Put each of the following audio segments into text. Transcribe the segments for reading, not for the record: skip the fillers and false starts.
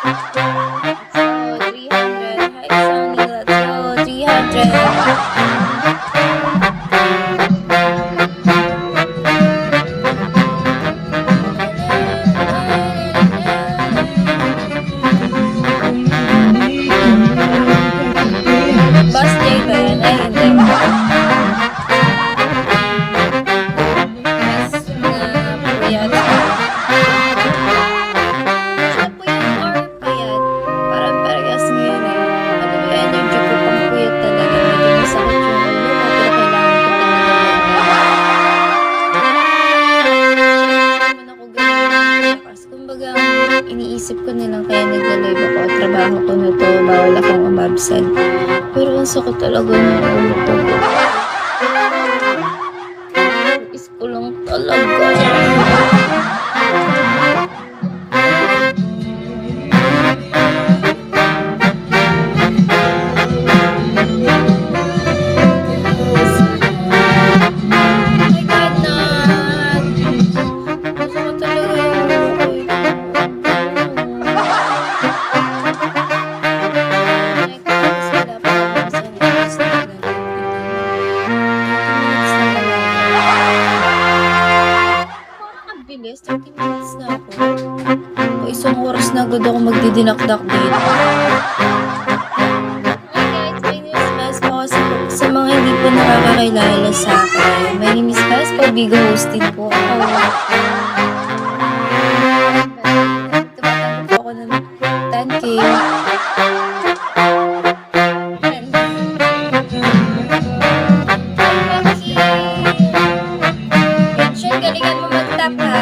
So, 300. Hi, Sunny. Let's go. 300. Boss J ba yan? Ay, hindi. Mas na puyat. Siya puyat or payat? Parang parehas ngayon eh. Ano ba yung energy ko pang puyat talaga. Medyo masakit yung ulo ko. Pero kailangan ko talaga. Naman ako ganyan. Kasi kumbaga, iniisip ko na lang kaya nagla-live ako. Trabaho ko na to. Bawal akong umabsent. Pero ang sakit talaga ng ulo ko. Is ko lang talaga. Oh my God, Nat! Masakit talaga yung ulo ko. Bilis, 30 minutes na ako. O isang oras na agad ako magdidinakdak dito. Hi guys, my name is Vespa. Sa mga hindi po nakakakilala sa akin, my name is Vespa. Bigo hosted po ako. Tumatanggap ako ng 10K. Galingan mo mag-tap ha.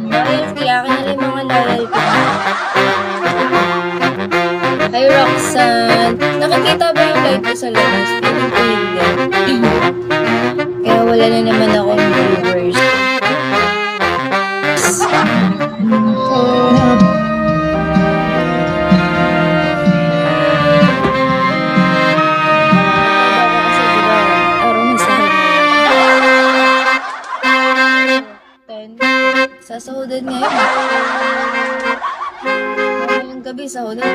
Loyalty, akin na lang mga loyalty. Hi Roxanne. Nakikita ba yung light ko sa labas? Feeling ko hindi. Kaya wala na naman akong viewers. Sasahudan ngayon. Ngayong gabi, sahudan.